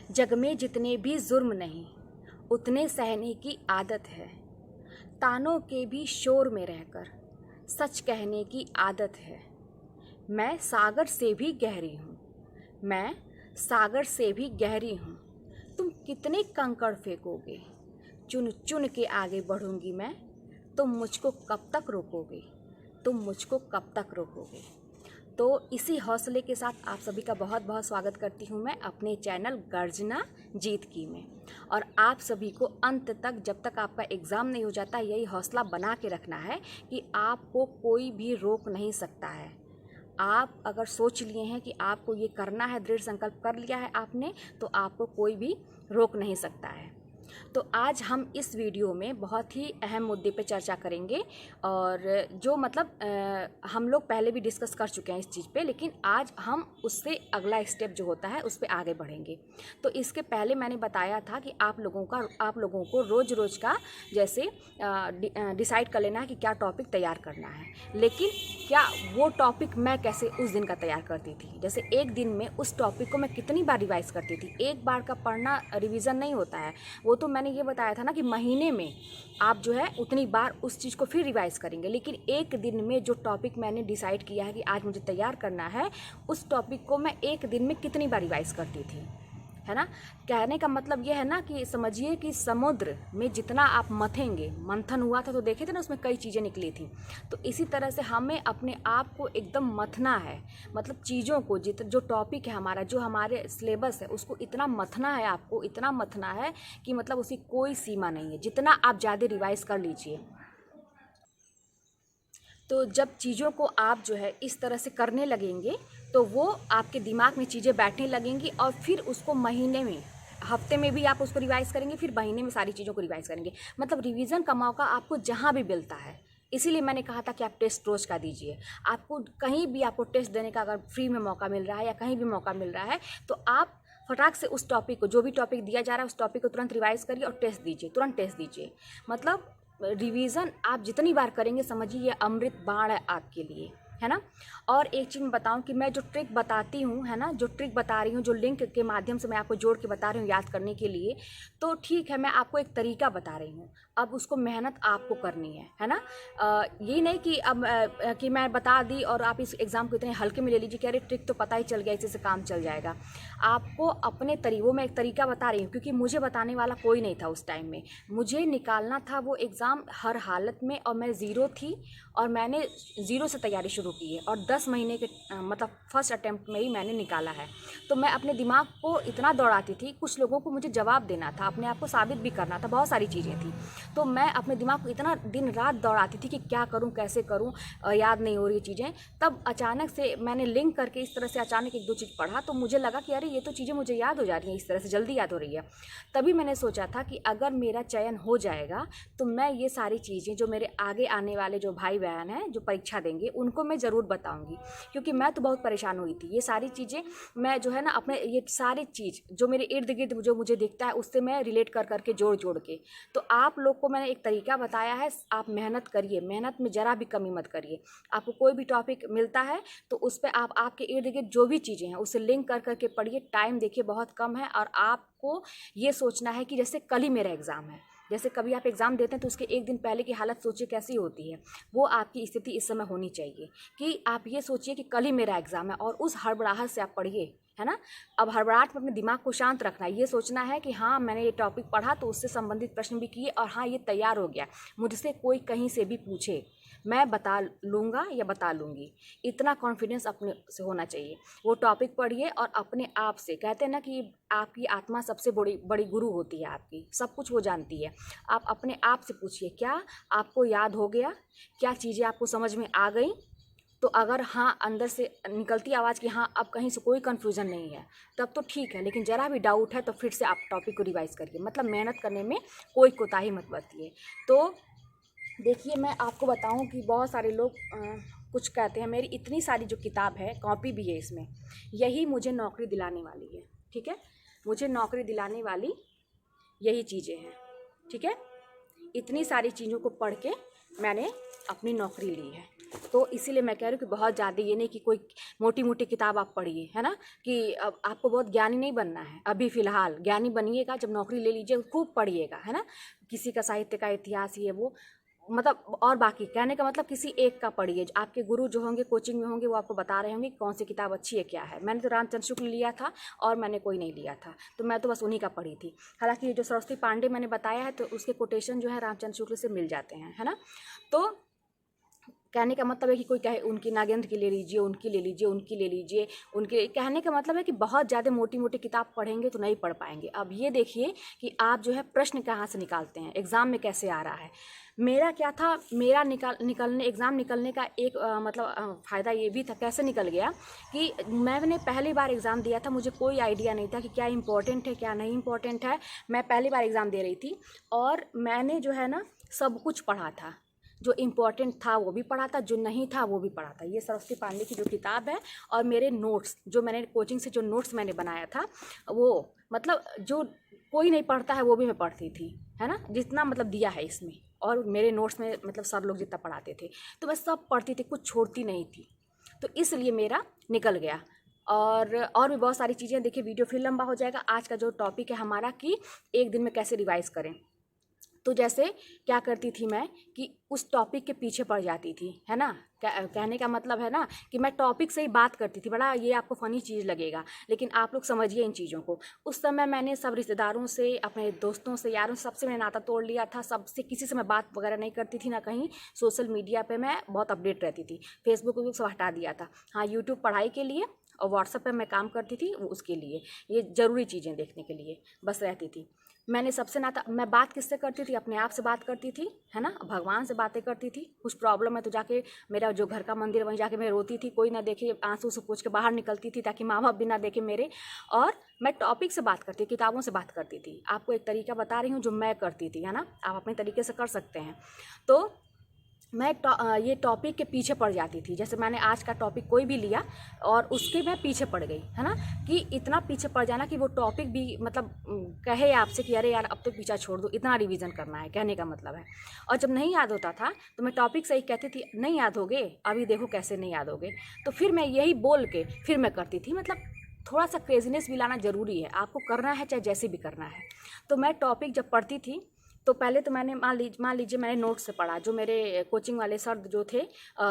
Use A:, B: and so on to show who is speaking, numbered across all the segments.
A: जग में जितने भी जुर्म नहीं उतने सहने की आदत है। तानों के भी शोर में रहकर सच कहने की आदत है। मैं सागर से भी गहरी हूँ, मैं सागर से भी गहरी हूँ। तुम कितने कंकड़ फेंकोगे, चुन चुन के आगे बढ़ूंगी मैं। तुम मुझको कब तक रोकोगे, तुम मुझको कब तक रोकोगे। तो इसी हौसले के साथ आप सभी का बहुत बहुत स्वागत करती हूँ मैं अपने चैनल गर्जना जीत की में। और आप सभी को अंत तक, जब तक आपका एग्ज़ाम नहीं हो जाता, यही हौसला बना के रखना है कि आपको कोई भी रोक नहीं सकता है। आप अगर सोच लिए हैं कि आपको ये करना है, दृढ़ संकल्प कर लिया है आपने, तो आपको कोई भी रोक नहीं सकता है। तो आज हम इस वीडियो में बहुत ही अहम मुद्दे पे चर्चा करेंगे, और जो हम लोग पहले भी डिस्कस कर चुके हैं इस चीज़ पे, लेकिन आज हम उससे अगला स्टेप जो होता है उस पे आगे बढ़ेंगे। तो इसके पहले मैंने बताया था कि आप लोगों को रोज़ रोज़ का जैसे डिसाइड कर लेना है कि क्या टॉपिक तैयार करना है। लेकिन क्या वो टॉपिक मैं कैसे उस दिन का तैयार करती थी, जैसे एक दिन में उस टॉपिक को मैं कितनी बार रिवाइज़ करती थी। एक बार का पढ़ना रिवीजन नहीं होता है, वो तो मैंने ये बताया था ना कि महीने में आप जो है उतनी बार उस चीज़ को फिर रिवाइज़ करेंगे। लेकिन एक दिन में जो टॉपिक मैंने डिसाइड किया है कि आज मुझे तैयार करना है, उस टॉपिक को मैं एक दिन में कितनी बार रिवाइज़ करती थी, है ना। कहने का मतलब ये है ना कि समझिए कि समुद्र में जितना आप मथेंगे, मंथन हुआ था तो देखे थे ना, उसमें कई चीज़ें निकली थी। तो इसी तरह से हमें अपने आप को एकदम मथना है, मतलब चीज़ों को जो टॉपिक है हमारा, जो हमारे सिलेबस है, उसको इतना मथना है, आपको इतना मथना है कि मतलब उसकी कोई सीमा नहीं है। जितना आप ज़्यादा रिवाइज़ कर लीजिए, तो जब चीज़ों को आप जो है इस तरह से करने लगेंगे तो वो आपके दिमाग में चीज़ें बैठने लगेंगी, और फिर उसको महीने में, हफ्ते में भी आप उसको रिवाइज़ करेंगे, फिर महीने में सारी चीज़ों को रिवाइज़ करेंगे। मतलब रिवीजन का मौका आपको जहाँ भी मिलता है। इसीलिए मैंने कहा था कि आप टेस्ट रोज़ का दीजिए। आपको कहीं भी आपको टेस्ट देने का अगर फ्री में मौका मिल रहा है या कहीं भी मौका मिल रहा है, तो आप फटाक से उस टॉपिक को, जो भी टॉपिक दिया जा रहा है, उस टॉपिक को तुरंत रिवाइज़ करिए और टेस्ट दीजिए, तुरंत टेस्ट दीजिए। मतलब रिवीजन आप जितनी बार करेंगे, समझिए ये अमृत बाण है आपके लिए, है ना। और एक चीज़ मैं बताऊं कि मैं जो ट्रिक बताती हूँ, है ना, जो ट्रिक बता रही हूँ, जो लिंक के माध्यम से मैं आपको जोड़ के बता रही हूँ याद करने के लिए, तो ठीक है, मैं आपको एक तरीका बता रही हूँ। अब उसको मेहनत आपको करनी है ना। ये नहीं कि अब कि मैं बता दी और आप इस एग्ज़ाम को इतने हल्के में ले लीजिए कि अरे ट्रिक तो पता ही चल गया, इसी से काम चल जाएगा। आपको अपने तरीक़ों में एक तरीका बता रही हूँ, क्योंकि मुझे बताने वाला कोई नहीं था उस टाइम में। मुझे निकालना था वो एग्ज़ाम हर हालत में, और मैं ज़ीरो थी, और मैंने ज़ीरो से तैयारी शुरू की है, और 10 महीने के मतलब फर्स्ट अटैम्प्ट में ही मैंने निकाला है। तो मैं अपने दिमाग को इतना दौड़ाती थी, कुछ लोगों को मुझे जवाब देना था, अपने आप को साबित भी करना था, बहुत सारी चीज़ें थी। तो मैं अपने दिमाग को इतना दिन रात दौड़ाती थी कि क्या करूं, कैसे करूं, याद नहीं हो रही चीज़ें। तब अचानक से मैंने लिंक करके इस तरह से अचानक एक दो चीज़ पढ़ा, तो मुझे लगा कि अरे ये तो चीज़ें मुझे याद हो जा रही हैं, इस तरह से जल्दी याद हो रही है। तभी मैंने सोचा था कि अगर मेरा चयन हो जाएगा तो मैं ये सारी चीज़ें जो मेरे आगे आने वाले जो भाई बहन हैं जो परीक्षा देंगे, उनको मैं ज़रूर बताऊंगी, क्योंकि मैं तो बहुत परेशान हुई थी। ये सारी चीज़ें मैं जो है ना, अपने ये सारी चीज़ जो मेरे इर्द गिर्द जो मुझे दिखता है, उससे मैं रिलेट कर करके जोड़ जोड़ के, तो आप लोग को मैंने एक तरीका बताया है। आप मेहनत करिए, मेहनत में ज़रा भी कमी मत करिए। आपको कोई भी टॉपिक मिलता है तो उस पर आप आपके इर्द गिर्द जो भी चीज़ें हैं उससे लिंक कर करके पढ़िए। टाइम देखिए बहुत कम है, और आपको ये सोचना है कि जैसे कल ही मेरा एग्ज़ाम है। जैसे कभी आप एग्ज़ाम देते हैं तो उसके एक दिन पहले की हालत सोचिए कैसी होती है। वो आपकी स्थिति इस समय होनी चाहिए कि आप ये सोचिए कि कल ही मेरा एग्ज़ाम है, और उस हड़बड़ाहट से आप पढ़िए, है ना। अब हड़बड़ाहट में अपने दिमाग को शांत रखना है, ये सोचना है कि हाँ मैंने ये टॉपिक पढ़ा तो उससे संबंधित प्रश्न भी किए, और हाँ ये तैयार हो गया, मुझसे कोई कहीं से भी पूछे मैं बता लूँगा या बता लूँगी। इतना कॉन्फिडेंस अपने से होना चाहिए। वो टॉपिक पढ़िए और अपने आप से, कहते हैं ना कि आपकी आत्मा सबसे बड़ी बड़ी गुरु होती है, आपकी सब कुछ वो जानती है। आप अपने आप से पूछिए क्या आपको याद हो गया, क्या चीज़ें आपको समझ में आ गई। तो अगर हाँ अंदर से निकलती आवाज़ कि हाँ अब कहीं से कोई कन्फ्यूज़न नहीं है, तब तो ठीक है। लेकिन ज़रा भी डाउट है तो फिर से आप टॉपिक को रिवाइज़ करिए। मतलब मेहनत करने में कोई कोताही मत बरतिए। तो देखिए, मैं आपको बताऊं कि बहुत सारे लोग कुछ कहते हैं, मेरी इतनी सारी जो किताब है, कॉपी भी है इसमें, यही मुझे नौकरी दिलाने वाली है, ठीक है। मुझे नौकरी दिलाने वाली यही चीज़ें हैं, ठीक है। इतनी सारी चीज़ों को पढ़ के मैंने अपनी नौकरी ली है। तो इसीलिए मैं कह रही हूँ कि बहुत ज़्यादा ये नहीं कि कोई मोटी मोटी किताब आप पढ़िए, है ना, कि अब आपको बहुत ज्ञानी नहीं बनना है। अभी फ़िलहाल ज्ञानी बनिएगा जब नौकरी ले लीजिए, खूब पढ़िएगा, है ना, किसी का साहित्य का इतिहास ये वो, मतलब, और बाकी कहने का मतलब किसी एक का पढ़िए। आपके गुरु जो होंगे कोचिंग में होंगे वो आपको बता रहे होंगे कौन सी किताब अच्छी है क्या है। मैंने तो रामचंद्र शुक्ल लिया था और मैंने कोई नहीं लिया था, तो मैं तो बस उन्हीं का पढ़ी थी। हालांकि ये जो सरस्वती पांडे मैंने बताया है तो उसके कोटेशन जो है रामचंद्र शुक्ल से मिल जाते हैं, है ना। तो कहने का मतलब है कि कोई कहे उनकी नागेंद्र की ले लीजिए, उनकी ले लीजिए, उनकी ले लीजिए, उनके कहने का मतलब है कि बहुत ज़्यादा मोटी मोटी किताब पढ़ेंगे तो नहीं पढ़ पाएंगे। अब ये देखिए कि आप जो है प्रश्न कहाँ से निकालते हैं, एग्ज़ाम में कैसे आ रहा है। मेरा क्या था, मेरा निकलने एग्ज़ाम निकलने का एक मतलब फ़ायदा ये भी था, कैसे निकल गया कि मैंने पहली बार एग्ज़ाम दिया था, मुझे कोई आइडिया नहीं था कि क्या इंपॉर्टेंट है क्या नहीं इंपॉर्टेंट है। मैं पहली बार एग्ज़ाम दे रही थी और मैंने जो है ना सब कुछ पढ़ा था, जो इम्पोर्टेंट था वो भी पढ़ा था, जो नहीं था वो भी पढ़ा था। ये सरस्वती पांडे की जो किताब है और मेरे नोट्स जो मैंने कोचिंग से जो नोट्स मैंने बनाया था वो, मतलब जो कोई नहीं पढ़ता है वो भी मैं पढ़ती थी, है ना, जितना मतलब दिया है इसमें। और मेरे नोट्स में मतलब सब लोग जितना पढ़ाते थे तो मैं सब पढ़ती थी, कुछ छोड़ती नहीं थी। तो इसलिए मेरा निकल गया। और भी बहुत सारी चीज़ें, देखिए वीडियो फिर लंबा हो जाएगा। आज का जो टॉपिक है हमारा कि एक दिन में कैसे रिवाइज़ करें। तो जैसे क्या करती थी मैं कि उस टॉपिक के पीछे पड़ जाती थी, है ना। कहने का मतलब है ना कि मैं टॉपिक से ही बात करती थी। बड़ा ये आपको फ़नी चीज़ लगेगा लेकिन आप लोग समझिए इन चीज़ों को। उस समय मैंने सब रिश्तेदारों से, अपने दोस्तों से, यारों से, सबसे मैंने नाता तोड़ लिया था। सबसे किसी से मैं बात वगैरह नहीं करती थी, ना कहीं सोशल मीडिया पे मैं बहुत अपडेट रहती थी। फेसबुक सब हटा दिया था। हाँ, यूट्यूब पढ़ाई के लिए और व्हाट्सएप पे मैं काम करती थी, वो उसके लिए, ये ज़रूरी चीज़ें देखने के लिए बस रहती थी। मैंने सबसे नाता, मैं बात किससे करती थी, अपने आप से बात करती थी, है ना, भगवान से बातें करती थी। कुछ प्रॉब्लम है तो जाके, मेरा जो घर का मंदिर है वहीं जाके मैं रोती थी, कोई ना देखे, आंसू से पोंछ के बाहर निकलती थी ताकि माँ बाप भी ना देखे मेरे। और मैं टॉपिक से बात करती, किताबों से बात करती थी। आपको एक तरीका बता रही हूँ जो मैं करती थी, है ना, आप अपने तरीके से कर सकते हैं। तो मैं ये टॉपिक के पीछे पड़ जाती थी। जैसे मैंने आज का टॉपिक कोई भी लिया और उसके मैं पीछे पड़ गई, है ना, कि इतना पीछे पड़ जाना कि वो टॉपिक भी मतलब कहे आपसे कि अरे यार अब तो पीछा छोड़ दो, इतना रिवीजन करना है, कहने का मतलब है। और जब नहीं याद होता था तो मैं टॉपिक से ही कहती थी नहीं याद होगे, अभी देखो कैसे नहीं याद होगे। तो फिर मैं यही बोल के फिर मैं करती थी। मतलब थोड़ा सा क्रेजीनेस भी लाना ज़रूरी है, आपको करना है चाहे जैसे भी करना है। तो मैं टॉपिक जब पढ़ती थी तो पहले तो मैंने मान लीजिए मैंने नोट्स से पढ़ा, जो मेरे कोचिंग वाले सर जो थे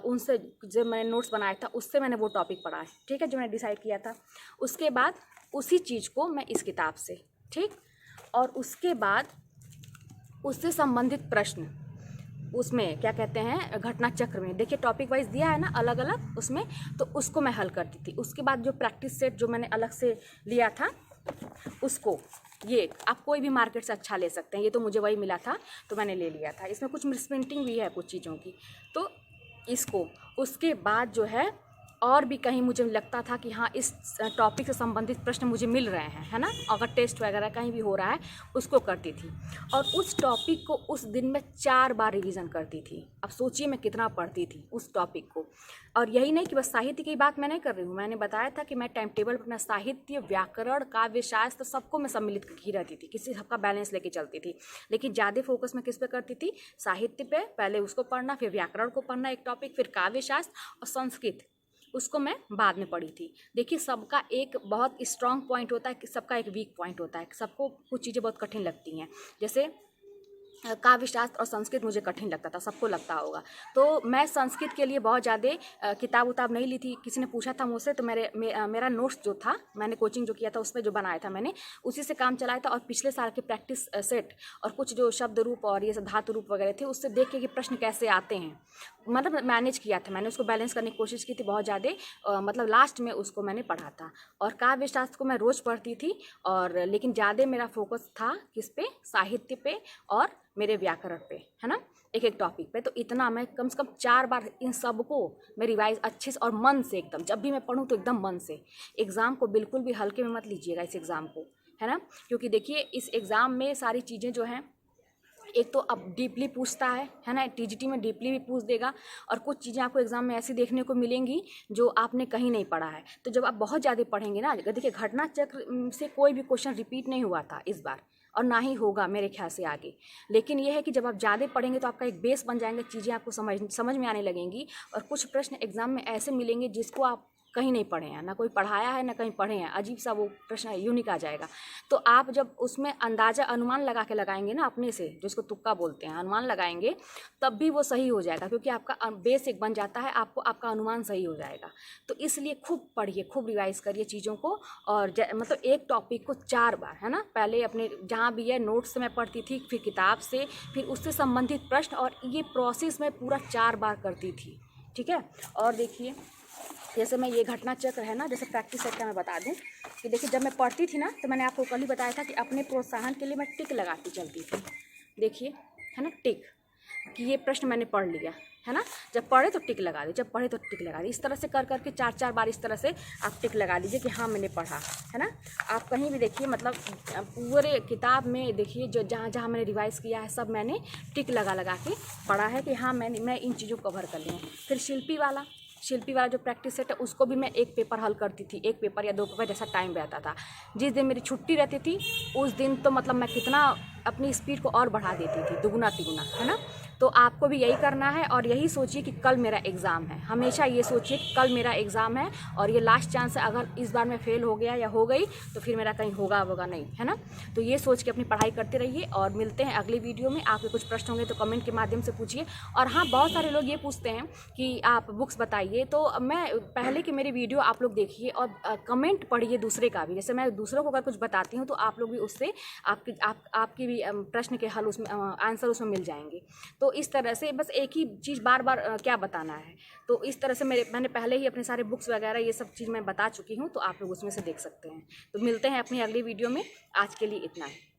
A: उनसे जो मैंने नोट्स बनाया था उससे मैंने वो टॉपिक पढ़ा है, ठीक है, जो मैंने डिसाइड किया था। उसके बाद उसी चीज़ को मैं इस किताब से, ठीक, और उसके बाद उससे संबंधित प्रश्न, उसमें क्या कहते हैं घटना चक्र में, देखिए टॉपिक वाइज दिया है ना अलग अलग उसमें, तो उसको मैं हल करती थी। उसके बाद जो प्रैक्टिस सेट जो मैंने अलग से लिया था उसको, ये आप कोई भी मार्केट से अच्छा ले सकते हैं, ये तो मुझे वही मिला था तो मैंने ले लिया था। इसमें कुछ मिसप्रिंटिंग भी है कुछ चीज़ों की, तो इसको, उसके बाद जो है और भी कहीं मुझे लगता था कि हाँ इस टॉपिक से संबंधित प्रश्न मुझे मिल रहे हैं, है ना, अगर टेस्ट वगैरह कहीं भी हो रहा है उसको करती थी। और उस टॉपिक को उस दिन में 4 बार रिवीजन करती थी। अब सोचिए मैं कितना पढ़ती थी उस टॉपिक को। और यही नहीं कि बस साहित्य की बात मैं नहीं कर रही हूँ, मैंने बताया था कि मैं टाइम टेबल पर अपना साहित्य, व्याकरण, काव्य शास्त्र सबको मैं सम्मिलित की रहती थी, किसी सबका बैलेंस लेके चलती थी। लेकिन ज़्यादा फोकस मैं किस पे करती थी, साहित्य पे, पहले उसको पढ़ना, फिर व्याकरण को पढ़ना एक टॉपिक, फिर काव्य शास्त्र और संस्कृत, उसको मैं बाद में पढ़ी थी। देखिए सबका एक बहुत स्ट्रॉन्ग पॉइंट होता है, सबका एक वीक पॉइंट होता है। सबको कुछ चीज़ें बहुत कठिन लगती हैं, जैसे काव्य शास्त्र और संस्कृत मुझे कठिन लगता था, सबको लगता होगा। तो मैं संस्कृत के लिए बहुत ज़्यादा किताब उताब नहीं ली थी। किसी ने पूछा था मुझसे तो मेरा नोट्स जो था, मैंने कोचिंग जो किया था उसमें जो बनाया था मैंने उसी से काम चलाया था। और पिछले साल के प्रैक्टिस सेट और कुछ जो शब्द रूप और ये सब धातु रूप वगैरह थे उससे देख के कि प्रश्न कैसे आते हैं, मतलब मैनेज किया था मैंने, उसको बैलेंस करने की कोशिश की थी बहुत ज़्यादा। मतलब लास्ट में उसको मैंने पढ़ा था। और काव्य शास्त्र को मैं रोज़ पढ़ती थी, और लेकिन ज़्यादा मेरा फोकस था किस पे, साहित्य पे और मेरे व्याकरण पे, है ना, एक एक टॉपिक पे। तो इतना मैं कम से कम 4 बार इन सबको मैं रिवाइज अच्छे से और मन से, एकदम जब भी मैं पढ़ूँ तो एकदम मन से। एग्ज़ाम को बिल्कुल भी हल्के में मत लीजिएगा इस एग्ज़ाम को, है ना, क्योंकि देखिए इस एग्ज़ाम में सारी चीज़ें जो हैं, एक तो अब डीपली पूछता है ना, टीजीटी में डीपली भी पूछ देगा। और कुछ चीज़ें आपको एग्जाम में ऐसी देखने को मिलेंगी जो आपने कहीं नहीं पढ़ा है। तो जब आप बहुत ज़्यादा पढ़ेंगे ना, देखिए घटना चक्र से कोई भी क्वेश्चन रिपीट नहीं हुआ था इस बार, और ना ही होगा मेरे ख्याल से आगे। लेकिन ये है कि जब आप ज़्यादा पढ़ेंगे तो आपका एक बेस बन जाएंगे, चीज़ें आपको समझ में आने लगेंगी। और कुछ प्रश्न एग्ज़ाम में ऐसे मिलेंगे जिसको आप कहीं नहीं पढ़े हैं, ना कोई पढ़ाया है ना कहीं पढ़े हैं, अजीब सा वो प्रश्न यूनिक आ जाएगा। तो आप जब उसमें अंदाज़ा अनुमान लगा के लगाएंगे ना अपने से, जिसको तुक्का बोलते हैं, अनुमान लगाएंगे, तब भी वो सही हो जाएगा, क्योंकि आपका बेस एक बन जाता है, आपको आपका अनुमान सही हो जाएगा। तो इसलिए खूब पढ़िए, खूब रिवाइज करिए चीज़ों को। और मतलब एक टॉपिक को 4 बार, है ना, पहले अपने जहाँ भी है नोट्स से मैं पढ़ती थी, फिर किताब से, फिर उससे संबंधित प्रश्न, और ये प्रोसेस मैं पूरा 4 बार करती थी। ठीक है। और देखिए, जैसे मैं ये घटना चक्र है ना, जैसे प्रैक्टिस सेट का मैं बता दूं कि देखिए, जब मैं पढ़ती थी ना तो मैंने आपको कल ही बताया था कि अपने प्रोत्साहन के लिए मैं टिक लगाती चलती थी। देखिए, है ना, टिक, कि ये प्रश्न मैंने पढ़ लिया, है ना, जब पढ़े तो टिक लगा दी, जब पढ़े तो टिक लगा दी। इस तरह से कर करके 4-4 बार इस तरह से आप टिक लगा लीजिए कि हाँ मैंने पढ़ा, है ना। आप कहीं भी देखिए, मतलब पूरे किताब में देखिए, जो जहाँ जहाँ मैंने रिवाइज़ किया है सब मैंने टिक लगा लगा के पढ़ा है कि हाँ मैं इन चीज़ों को कवर कर ली हूँ। फिर शिल्पी वाला जो प्रैक्टिस सेट है उसको भी मैं एक पेपर हल करती थी, एक पेपर या 2 पेपर जैसा टाइम रहता था। जिस दिन मेरी छुट्टी रहती थी उस दिन तो मतलब मैं कितना अपनी स्पीड को और बढ़ा देती थी, दुगुना तिगुना, है ना। तो आपको भी यही करना है, और यही सोचिए कि कल मेरा एग्ज़ाम है। हमेशा ये सोचिए कि कल मेरा एग्ज़ाम है और ये लास्ट चांस है, अगर इस बार मैं फेल हो गया या हो गई तो फिर मेरा कहीं होगा नहीं, है ना। तो ये सोच के अपनी पढ़ाई करते रहिए, और मिलते हैं अगली वीडियो में। आपके कुछ प्रश्न होंगे तो कमेंट के माध्यम से पूछिए। और हाँ, बहुत सारे लोग ये पूछते हैं कि आप बुक्स बताइए, तो मैं पहले की मेरी वीडियो आप लोग देखिए और कमेंट पढ़िए दूसरे का भी। जैसे मैं दूसरों को अगर कुछ बताती हूँ तो आप लोग भी उससे आपकी भी प्रश्न के हल उसमें आंसर उसमें मिल जाएंगे। तो इस तरह से बस एक ही चीज़ बार बार क्या बताना है। तो इस तरह से मैंने पहले ही अपने सारे बुक्स वगैरह ये सब चीज़ मैं बता चुकी हूँ, तो आप लोग उसमें से देख सकते हैं। तो मिलते हैं अपनी अगली वीडियो में, आज के लिए इतना ही।